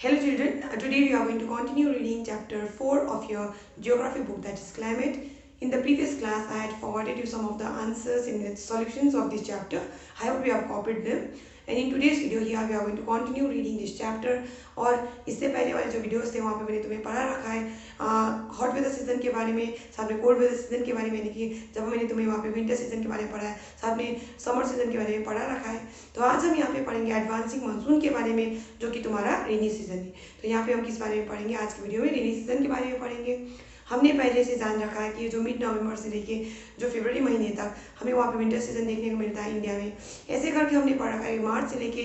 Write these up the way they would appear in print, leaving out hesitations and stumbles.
Hello children, today we are going to continue reading chapter 4 of your geography book, that is climate. In the previous class I had forwarded you some of the answers and the solutions of this chapter. I hope you have copied them. And in today's video here we are going to continue reading this chapter. और इससे पहले वाले जो videos थे वहाँ पे मैंने तुम्हें पढ़ा रखा है हॉट वेदर सीजन के बारे में, साथ में कोल्ड वेदर सीजन के बारे में, यानी कि जब मैंने तुम्हें वहाँ पे विंटर सीजन के बारे में पढ़ा है, साथ में समर सीजन के बारे में पढ़ा रखा है। तो आज हम यहाँ पे पढ़ेंगे एडवांसिंग मानसून के बारे में, जो कि तुम्हारा रेनी सीजन है। तो यहाँ पे हम किस बारे में पढ़ेंगे, आज की वीडियो में रेनी सीजन के बारे में पढ़ेंगे। हमने पहले से जान रखा है कि जो मिड नवंबर से लेके जो फरवरी महीने तक हमें वहाँ पे विंटर सीजन देखने को मिलता है इंडिया में। ऐसे करके हमने पढ़ रखा है मार्च से लेके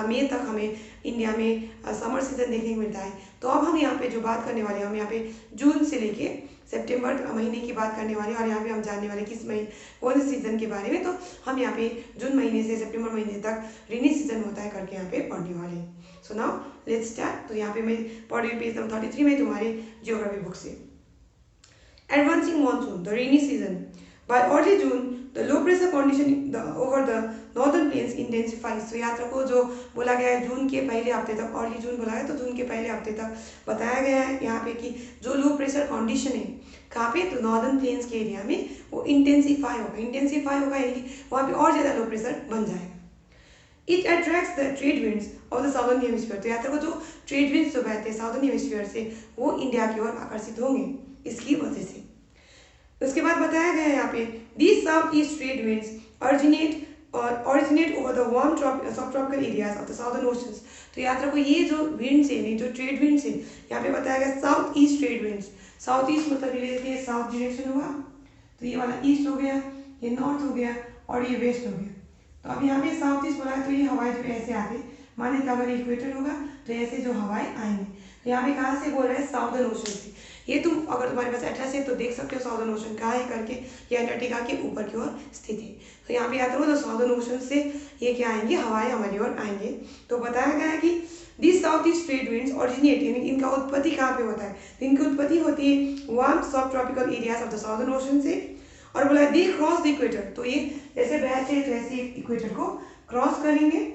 मई तक हमें इंडिया में समर सीजन देखने को मिलता है। तो अब हम यहाँ पे जो बात करने वाले हैं, हम यहाँ पे जून से लेके सितंबर महीने की बात करने वाले हैं। और यहाँ पे हम जानने वाले किस महीने कौन से सीजन के बारे में। तो हम यहाँ पे जून महीने से सितंबर महीने तक रेनी सीजन होता है करके यहाँ पे पढ़ने वाले हैं। So now let's start. तो यहाँ पे मैं पढ़ रही हूँ पेज नंबर 33 में तुम्हारे जियोग्राफी बुक से। Advancing monsoon, the rainy season. By early June, the low pressure condition over the northern plains intensifies. तो याद रखो जो बोला गया है जून के पहले हफ्ते तक, अर्ली जून बोला है तो जून के पहले हफ्ते तक बताया गया है यहाँ पे कि जो लो प्रेशर कंडीशन है कहाँ पे, तो नॉर्दर्न प्लेन्स के एरिया में वो इंटेंसीफाई होगा यानी कि वहाँ पे और ज़्यादा लो प्रेशर बन जाएगा। It attracts the trade winds of the southern hemisphere. तो याद रखो जो ट्रेड विंड्स जो बहते हैं साउदर्न हेमिस्फीयर से वो इंडिया की ओर आकर्षित होंगे इसकी वजह से। उसके बाद बताया गया है यहाँ पे these south east trade winds originate over the warm subtropical areas of the southern oceans. तो याद रखो ये जो विंड्स है, जो ट्रेड विंड्स है, यहाँ पे बताया गया south east trade winds. South east मतलब ये देखिए साउथ डायरेक्शन हुआ, तो ये वाला ईस्ट हो गया, ये नॉर्थ हो गया और ये वेस्ट हो गया। तो अब यहाँ पे साउथ ईस्ट बोला है तो ये हवाएं जो ऐसे आ गई, मान लेते अगर इक्वेटर होगा तो ऐसे जो हवाएं आएंगे। तो यहाँ पे कहाँ से बोल रहे हैं, साउदर्न ओशन से। ये तुम अगर तुम्हारे पास एटलस है तो देख सकते हो साउदर्न ओशन कहाँ है करके, ये अंटार्कटिका के ऊपर की ओर स्थित है। तो यहाँ पे याद रखो तो साउदर्न ओशन से ये क्या आएंगे, हवाएं हमारी ओर आएंगे। तो बताया गया है कि this south east trade winds originate, यानी इनका उत्पत्ति कहाँ पे होता है, तो इनकी उत्पत्ति होती है वार्म सब tropical areas of the southern ocean से। और बोला दे क्रॉस द इक्वेटर, तो ये जैसे बहते हैं तो ऐसे इक्वेटर को क्रॉस करेंगे।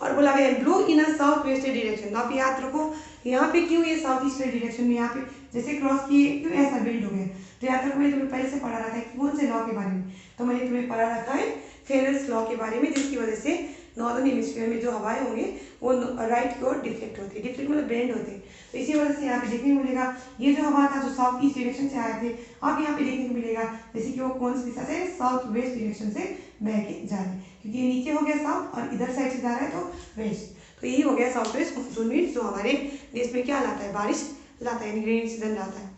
और बोला गया blow in a south western direction. आप याद रखो यहाँ पे क्यों ये साउथ ईस्टर्न डायरेक्शन में यहाँ पे जैसे क्रॉस किए क्यों ऐसा बिल्ड हो गया। तो याद रखो मैंने तुम्हें पहले से पढ़ा रखा है कौन से लॉ के बारे में, तो मैंने तुम्हें पढ़ा रखा है फेरेल्स लॉ के बारे में, जिसकी वजह से नॉर्दर्न हेमिस्फीयर में जो हवाएं होंगे वो राइट की ओर डिफ्लेक्ट होती है, डिफ्लेक्ट मतलब बेंड होते हैं। तो इसी वजह से यहाँ पे देखने को मिलेगा ये जो हवा था जो साउथ ईस्ट डायरेक्शन से आए थे, अब यहाँ पे देखने को मिलेगा जैसे कि वो कौन सी दिशा से, साउथ वेस्ट डायरेक्शन से बह के जा रहे हैं, क्योंकि ये नीचे हो गया साउथ और इधर साइड से जा रहा है तो वेस्ट। तो यही हो गया साउथ वेस्ट मानसून विंड, जो हमारे देश में क्या लाता है, बारिश लाता है, यानी रेनी सीजन लाता है।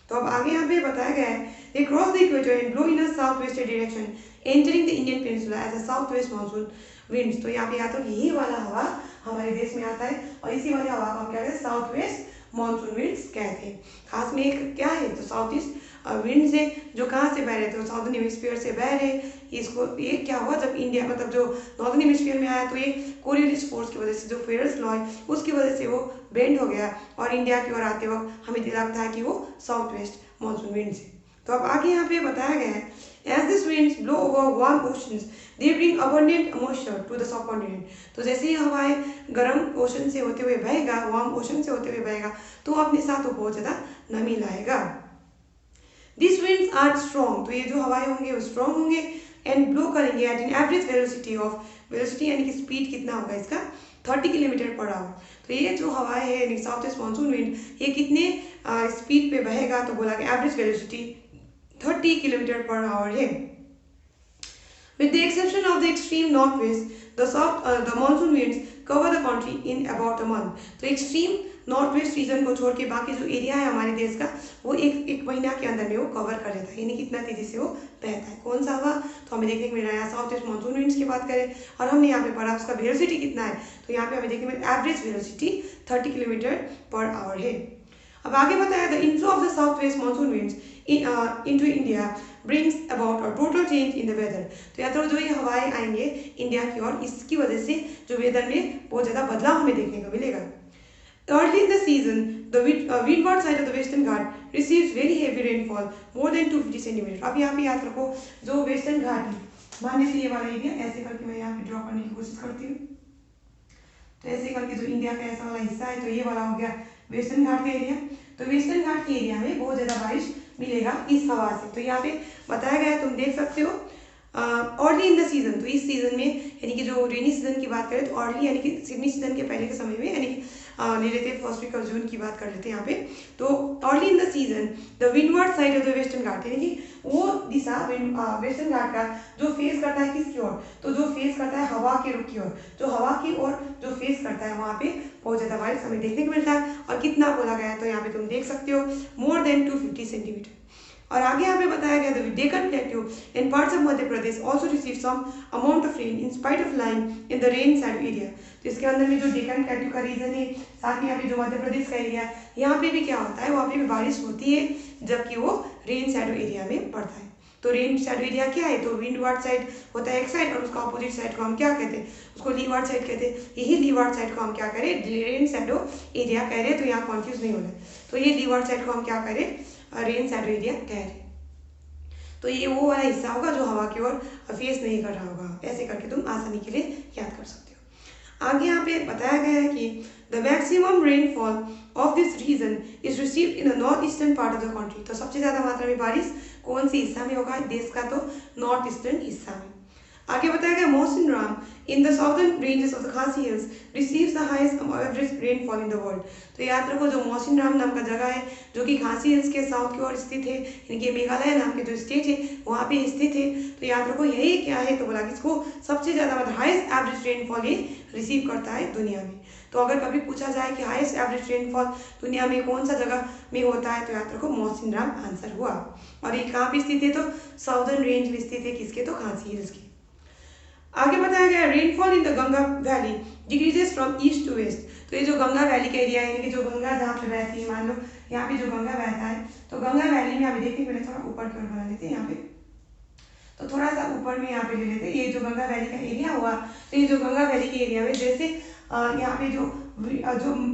तो अब आगे यहाँ पे बताया गया है they cross the equator and blow in a south western direction entering the Indian peninsula as a south west monsoon winds. तो यहाँ पे आता है यही वाला हवा हमारे देश में आता है और इसी वाले हवा को हम क्या कहते हैं, साउथ वेस्ट मानसून विंड्स कहते हैं। खास में एक क्या है, तो साउथ ईस्ट विंड्स है जो कहाँ से बह रहे थे, साउदर्न हेमिस्फीयर से बह रहे। इसको ये क्या हुआ जब इंडिया मतलब जो नॉर्दर्न हेमिस्फीयर में आया तो ये कोरियोलिस फोर्स की वजह से, जो फेरेल्स लॉ है उसकी वजह से वो बेंड हो गया और इंडिया की ओर आते वक्त हमें लगता है कि वो साउथ वेस्ट मानसून विंड्स है। तो अब आगे यहाँ पे बताया गया है as this winds blow over warm oceans they bring abundant moisture to the subcontinent. तो जैसे ही हवाएं गर्म ओशन से होते हुए बहेगा, वार्म ओशन से होते हुए बहेगा तो अपने साथ वो बहुत ज़्यादा नमी लाएगा। दिस विंड्स आर स्ट्रॉन्ग, तो ये जो हवाएं होंगे वो स्ट्रॉन्ग होंगे एंड ब्लो करेंगे एट एन एवरेज वेलोसिटी यानी कि स्पीड कितना होगा इसका, 30 किलोमीटर पर आवर। तो ये जो हवाएं है यानी साउथ वेस्ट मानसून विंड ये कितने स्पीड पे बहेगा, तो बोला कि average velocity 30 kilometre per hour है। With the exception of the extreme northwest, the monsoon winds cover the country in about a month. तो एक्सट्रीम नॉर्थ वेस्ट रीजन को छोड़ के बाकी जो एरिया है हमारे देश का वो एक महीना के अंदर में वो कवर कर लेता है, यानी कितना तेजी से वो बहता है। कौन सा हवा, तो हमें देखने को मिल रहा है साउथ वेस्ट मानसून विंड्स की बात करें और हमने यहाँ पे पढ़ा उसका वेलोसिटी कितना है, तो यहाँ पे हमें देखने में average velocity 30 kilometre per hour है। अब आगे बताया the inflow of the south west monsoon winds into India brings about a total change in the weather. तो या तो जो ये हवाएं आएंगे इंडिया की ओर, इसकी वजह से जो वेदर में बहुत ज़्यादा बदलाव हमें देखने को मिलेगा। Early in the season, the windward side of the Western Ghat receives very heavy rainfall, more than 250 centimeters. अब यहाँ पे याद रखो जो वेस्टर्न घाट है, मान लीजिए ये वाला एरिया, ऐसे करके मैं यहाँ पे ड्रॉ करने की कोशिश करती हूँ। तो ऐसे करके जो इंडिया का ऐसा वाला हिस्सा है, तो ये वाला हो गया वेस्टर्न घाट का एरिया। तो वेस्टर्न घाट के एरिया में बहुत ज़्यादा बारिश मिलेगा इस हवा से। तो यहाँ पे बताया गया है, तुम देख सकते हो अर्ली इन द सीजन। तो इस सीजन में यानी कि जो रेनी सीजन की बात करें तो अर्ली यानी कि सिडनी सीजन के पहले के समय में, यानी कि ले लेते हैं फर्स्ट वीक ऑफ जून की बात कर लेते हैं यहाँ पे। तो early in the season the windward side of the western घाट, यानी कि वो दिशा वेस्टर्न घाट का जो फेस करता है किसकी ओर, तो जो फेस करता है हवा के रुख की ओर, जो हवा की ओर जो फेस करता है वहाँ पे बहुत ज़्यादा बारिश हमें देखने को मिलता है। और कितना बोला गया है तो यहाँ पे तुम देख सकते हो मोर देन 250 सेंटीमीटर। और आगे यहाँ पे बताया गया the Deccan plateau in parts of Madhya Pradesh also receive some amount of rain in spite of lying in the rain shadow area. तो इसके अंदर में जो डेक्कन प्लेट्यू का रीजन है, साथ में यहाँ पे जो मध्य प्रदेश का एरिया है, यहाँ पे भी क्या होता है, वहाँ पे भी बारिश होती है जबकि वो रेन शैडो एरिया में पड़ता है। तो रेन शैडो एरिया क्या है, तो विंडवर्ड साइड होता है एक साइड, और उसका अपोजिट साइड को हम क्या कहते हैं, उसको लीवार्ड साइड कहते हैं। यही लीवार्ड साइड को हम क्या करें, रेन शैडो एरिया कह रहे हैं। तो यहाँ कॉन्फ्यूज नहीं होना। तो ये लीवार्ड साइड को हम क्या करें, रेन शैडो एरिया कह रहे हैं। तो ये वो वाला हिस्सा होगा जो हवा की ओर फेस नहीं कर रहा होगा। ऐसे करके तुम आसानी के लिए याद कर सकते हो। आगे यहाँ पे बताया गया है कि the maximum rainfall of this region is received in the north eastern part of the country. तो सबसे ज़्यादा मात्रा में बारिश कौन सी हिस्सा में होगा देश का, तो नॉर्थ ईस्टर्न हिस्सा में। आगे बताया गया Mawsynram in the southern ranges of the Khasi hills receives the highest average rainfall in the world. तो याद रखो जो मौसिन राम नाम का जगह है जो कि खासी हिल्स के साउथ की ओर स्थित है, यानी कि मेघालय नाम के जो स्टेट है वहाँ पे स्थित है। तो याद रखो यही क्या है, तो बोला कि इसको सबसे ज़्यादा मतलब हाईएस्ट एवरेज रेनफॉल ये रिसीव करता है दुनिया में। तो अगर कभी पूछा जाए कि हाईएस्ट एवरेज रेनफॉल दुनिया में कौन सा जगह में होता है, तो याद रखो मौसिन राम आंसर हुआ। और ये कहाँ पे स्थित है, तो साउदर्न रेंज में स्थित है, किसके, तो खासी हिल्स के। आगे बताया गया rainfall in the Ganga valley decreases from east to west. तो ये जो गंगा वैली का एरिया है, यानी कि जो गंगा जहाँ पे बहती है, मान लो यहाँ पे जो गंगा बहता है, तो गंगा वैली में अभी देखते हैं, थोड़ा ऊपर की ओर बना लेते हैं यहाँ पे। तो थोड़ा सा ऊपर में यहाँ पे ले लेते हैं, ये जो गंगा वैली का एरिया हुआ। तो ये जो गंगा वैली के एरिया में जैसे यहाँ पे जो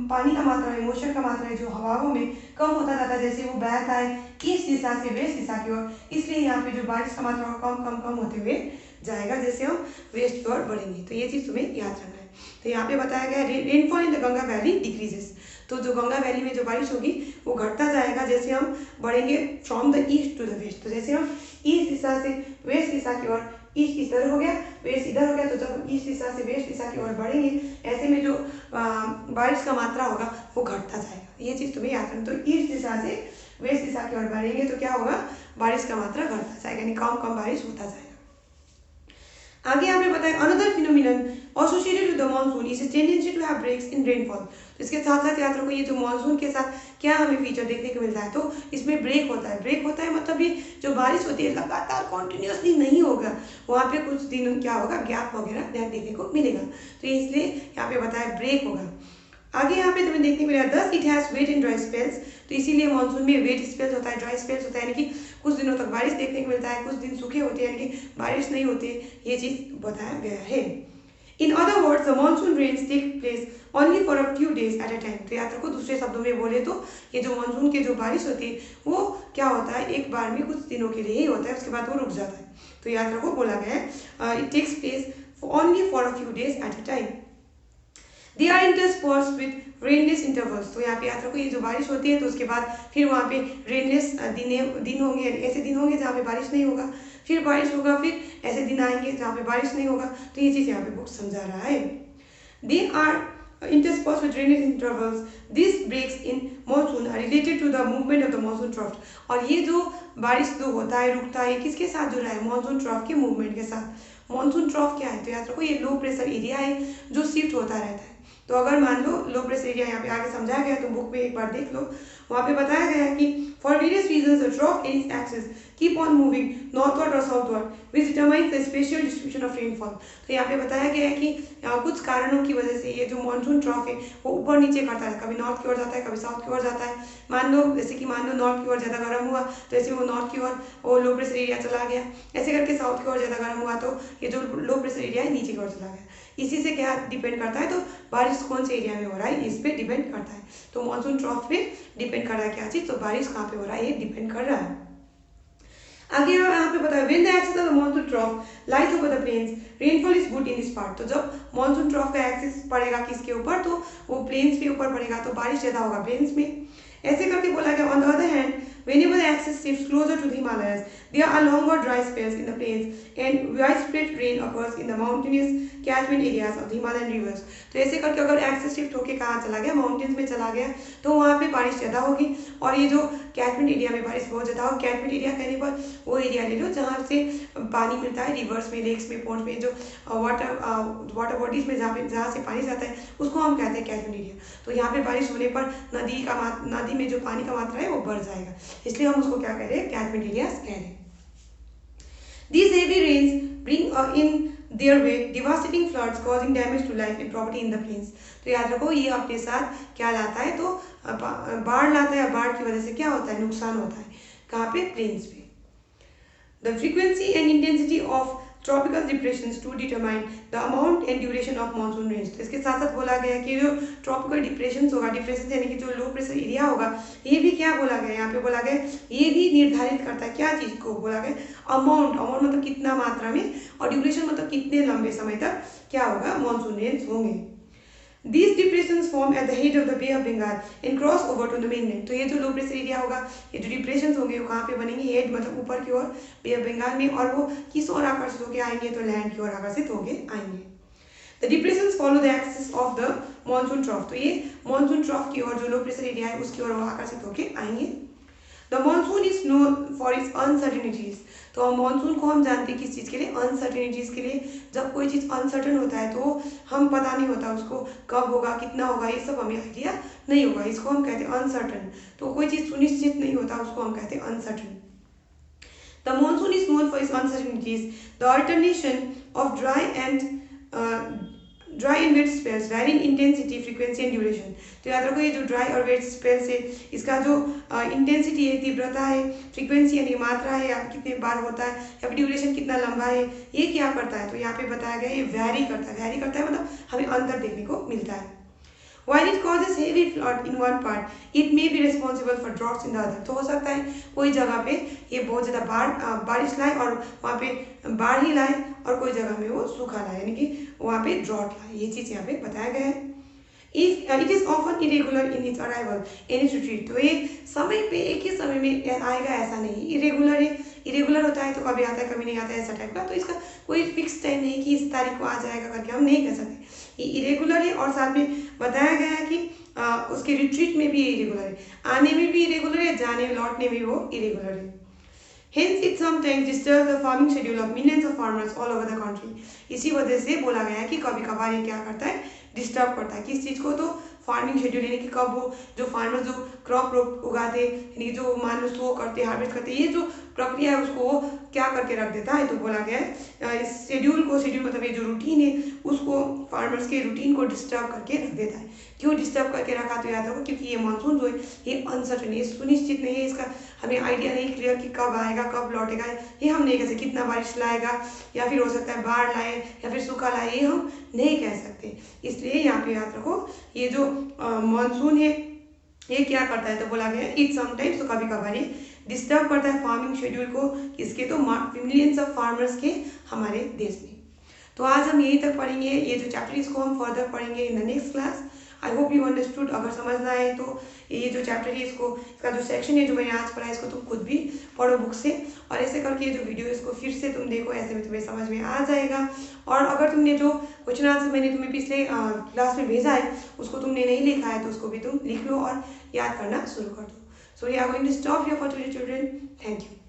पानी का मात्रा है, मोशन का मात्रा है, जो हवाओं में कम होता जाता है, जैसे वो बहता है ईस्ट दिशा से वेस्ट दिशा की ओर, इसलिए यहाँ पे जो बारिश का मात्रा कम कम कम होते हुए जाएगा जैसे हम वेस्ट की ओर बढ़ेंगे। तो ये चीज़ तुम्हें याद रखना है। तो यहाँ पे बताया गया rainfall in the Ganga valley decreases. तो जो गंगा वैली में जो बारिश होगी वो घटता जाएगा जैसे हम बढ़ेंगे from the east to the west. तो जैसे हम ईस्ट दिशा से वेस्ट दिशा की ओर, ईस्ट इधर हो गया, वेस्ट इधर हो गया, तो जब हम ईस्ट दिशा से वेस्ट दिशा की ओर बढ़ेंगे, ऐसे में जो बारिश का मात्रा होगा वो घटता जाएगा। ये चीज़ तुम्हें याद रखना। तो ईस्ट दिशा से वेस्ट दिशा की ओर बढ़ेंगे तो क्या होगा, बारिश का मात्रा घटता जाएगा, यानी कम कम बारिश होता जाएगा। आगे यहाँ पे बताया another phenomenon associated with the monsoon is a tendency to have breaks in rainfall. तो इसके साथ साथ याद रखो ये जो मानसून के साथ क्या हमें फीचर देखने को मिलता है, तो इसमें ब्रेक होता है। ब्रेक होता है मतलब ये जो बारिश होती है लगातार कॉन्टिन्यूसली नहीं होगा, वहाँ पे कुछ दिन क्या होगा, गैप वगैरह देखने को मिलेगा। तो ये इसलिए यहाँ पे बताया ब्रेक होगा। आगे यहाँ पे तुम्हें देखने को मिलेगा thus it has wait in dry spells. तो इसीलिए मानसून में वेट स्पेल्स होता है, ड्राई स्पेल्स होता है, यानी कि कुछ दिनों तक बारिश देखने को मिलता है, कुछ दिन सूखे होते हैं, यानी कि बारिश नहीं होती। ये चीज़ बताया गया है। In other words the monsoon rains take place only for a few days at a time. तो याद रखो दूसरे शब्दों में बोले तो ये जो मानसून की जो बारिश होती है वो क्या होता है, एक बार में कुछ दिनों के लिए ही होता है, उसके बाद वो रुक जाता है। तो याद रखो बोला गया है it takes place only for a few days at a time. They are interspersed with rainless intervals. तो यहाँ पे याद रखो ये जो बारिश होती है तो उसके बाद फिर वहाँ पे रेनलेस दिन होंगे, यानी ऐसे दिन होंगे जहाँ पे बारिश नहीं होगा, फिर बारिश होगा, फिर ऐसे दिन आएंगे जहाँ पे बारिश नहीं होगा। तो ये चीज़ यहाँ पे बुक समझा रहा है। They are interspersed with rainless intervals. These breaks in monsoon are related to the movement of the monsoon trough. और ये जो बारिश जो होता है रुकता है किसके साथ जुड़ा है, मॉनसून ट्रॉफ के मूवमेंट के साथ। मॉनसून ट्रॉफ क्या है, तो याद रखो ये लो प्रेशर एरिया है जो शिफ्ट होता रहता है। तो अगर मान लो लो प्रेशर एरिया यहाँ पे आगे समझाया गया है, तो बुक में एक बार देख लो, वहाँ पे बताया गया है कि for various reasons the trough in its axis keep on moving northward और southward which determines the spatial distribution of rainfall. तो यहाँ पे बताया गया है कि कुछ कारणों की वजह से ये जो मॉनसून ट्रॉफ है वो ऊपर नीचे करता है, कभी नॉर्थ की ओर जाता है, कभी साउथ की ओर जाता है। मान लो जैसे कि मान लो नॉर्थ की ओर ज़्यादा गर्म हुआ तो ऐसे वो नॉर्थ की ओर वो लो प्रेशर एरिया चला गया, ऐसे करके साउथ की ओर ज़्यादा गर्म हुआ तो ये जो लो प्रेशर एरिया है नीचे की ओर चला गया। इसी से क्या डिपेंड करता है, तो बारिश कौन से एरिया में हो रहा है इस पे डिपेंड करता है। तो मॉनसून ट्रॉफ पे डिपेंड कर रहा है क्या चीज़, तो बारिश कहाँ पे हो रहा है ये डिपेंड कर रहा है। आगे यहाँ पे बताया when the axis of the monsoon trough lies over the plains rainfall is good in this part. तो जब मॉनसून ट्रॉफ का एक्सिस पड़ेगा किसके ऊपर, तो वो प्लेन्स के ऊपर पड़ेगा, तो बारिश ज़्यादा होगा प्लेन्स में। ऐसे करके बोला गया on the other hand whenever the axis shifts closer to the Himalayas, there are longer dry spells in the plains and widespread rain occurs in the mountainous catchment areas of the Himalayan rivers। तो ऐसे करके अगर axis shift होके कहाँ चला गया, mountains में चला गया, तो वहाँ पे बारिश ज़्यादा होगी। और ये जो कैचमेंट एरिया में बारिश बहुत ज़्यादा होगी, कैचमेंट एरिया कहने पर वो एरिया ले लो जहाँ से पानी मिलता है, रिवर्स में, लेक्स में, पॉन्ड्स में, जो वाटर बॉडीज में जहाँ से पानी जाता है उसको हम कहते हैं कैचमेंट एरिया। तो यहाँ पे बारिश होने पर नदी में जो पानी का मात्रा है वो बढ़ जाएगा, इसलिए हम उसको क्या कह रहे हैं, कैचमेंट एरियाज कह रहे हैं। These heavy rains bring in their wake devastating floods causing damage to life and property in the plains। तो याद रखो ये अपने साथ क्या लाता है, तो बाढ़ लाता है। बाढ़ की वजह से क्या होता है, नुकसान होता है, कहाँ पे, प्लेन्स पे। The frequency and intensity of tropical depressions to determine the amount and duration of monsoon rains. तो इसके साथ साथ बोला गया है कि जो ट्रॉपिकल डिप्रेशंस होगा, डिप्रेशन यानी कि जो लो प्रेशर एरिया होगा, ये भी क्या बोला गया, यहाँ पे बोला गया ये भी निर्धारित करता है क्या चीज़ को, बोला गया अमाउंट। अमाउंट मतलब कितना मात्रा में, और ड्यूरेशन मतलब कितने लंबे समय तक क्या होगा, मानसून रेंज होंगे। These depressions form at the head of the Bay of Bengal and cross over to the mainland। तो ये जो लो प्रेशर एरिया होगा, ये जो डिप्रेशंस होंगे वो कहाँ पे बनेंगे, हेड मतलब ऊपर की ओर, बे ऑफ बंगाल में, और वो किस ओर आकर्षित होकर आएंगे, तो लैंड की ओर आकर्षित होके आएंगे। The depressions follow the axis of the monsoon trough। तो ये मानसून ट्रॉफ की ओर, जो लो प्रेशर एरिया है उसकी ओर वो आकर्षित होके आएंगे। The monsoon is known for its uncertainties। तो मानसून को हम जानते हैं किस चीज़ के लिए, अनसर्टेनिटीज़ के लिए। जब कोई चीज़ अनसर्टन होता है तो हम पता नहीं होता उसको कब होगा, कितना होगा, ये सब हमें आइडिया नहीं होगा, इसको हम कहते हैं अनसर्टन। तो कोई चीज़ सुनिश्चित नहीं होता उसको हम कहते हैं uncertain. The monsoon is known for its uncertainties, the alternation of dry and wet spells vary in intensity, frequency and duration. तो याद रखो ये जो ड्राई और वेट स्पेल्स है, इसका जो इंटेंसिटी है, तीव्रता है, फ्रीक्वेंसी यानी मात्रा है, या कितने बार होता है, या फिर ड्यूरेशन कितना लंबा है, ये क्या करता है, तो यहाँ पे बताया गया ये वैरी करता है। वैरी करता है मतलब हमें अंतर देखने को मिलता है। While it causes heavy flood in one part, it may be responsible for droughts in the other। तो हो सकता है कोई जगह पे ये बहुत ज़्यादा बारिश लाए और वहाँ पे बाढ़ ही लाए, और कोई जगह में वो सूखा लाए, यानी कि वहाँ पे ड्रॉट लाए। ये चीज़ यहाँ पे बताया गया है। It is often irregular in its arrival and its retreat। तो ये समय पे एक ही समय में आएगा ऐसा नहीं, इरेगुलर है। इरेगुलर होता है तो कभी आता है कभी नहीं आता है, ऐसा टाइप का। तो इसका कोई फिक्स टाइम नहीं कि इस तारीख को आ जाएगा करके हम नहीं कह सकते। ये इरेगुलर है, और साथ में बताया गया है कि उसके रिट्रीट में भी इरेगुलर है, आने में भी इरेगुलर है, जाने लौटने में वो इरेगुलर है। Hence it sometimes disturbs the farming schedule of millions of farmers all over the country। इसी वजह से बोला गया है कि कभी कभार ये क्या करता है, डिस्टर्ब करता है किस चीज़ को, तो फार्मिंग शेड्यूल, यानी कि कब वो जो फार्मर्स जो क्रॉप उगाते, यानी जो मान लो सो करते, हार्वेस्ट करते, ये जो प्रक्रिया है उसको वो क्या करके रख देता है। तो बोला गया है इस शेड्यूल मतलब ये जो रूटीन है उसको, फार्मर्स के रूटीन को डिस्टर्ब करके रख देता है। क्यों डिस्टर्ब करके रखा, तो याद रखो क्योंकि ये मानसून जो है ये अनसर्टन है, सुनिश्चित नहीं है, इसका हमें आइडिया नहीं क्लियर कि कब आएगा, कब लौटेगा, ये हम नहीं कह सकते। कितना बारिश लाएगा, या फिर हो सकता है बाढ़ लाए, या फिर सूखा लाए, ये हम नहीं कह सकते। इसलिए यहाँ पे याद रखो ये जो मानसून है ये क्या करता है, तो बोला गया इट समटाइम्स, तो कभी कभार ये डिस्टर्ब करता है फार्मिंग शेड्यूल को, किसके, तो मिलियंस ऑफ फार्मर्स के हमारे देश में। तो आज हम यही तक पढ़ेंगे, ये जो चैप्टर इसको हम फर्दर पढ़ेंगे in the next class. I hope you understood. अगर समझना है तो ये जो चैप्टर है इसका जो सेक्शन है जो मैंने आज पढ़ा है इसको तुम खुद भी पढ़ो बुक से, और ऐसे करके ये जो वीडियो इसको फिर से तुम देखो, ऐसे में तुम्हें समझ में आ जाएगा। और अगर तुमने जो क्वेश्चन आंसर मैंने तुम्हें पिछले क्लास में भेजा है उसको तुमने नहीं लिखा है तो उसको भी तुम लिख लो और याद करना शुरू कर दो। So we are going to stop here for today children. Thank you.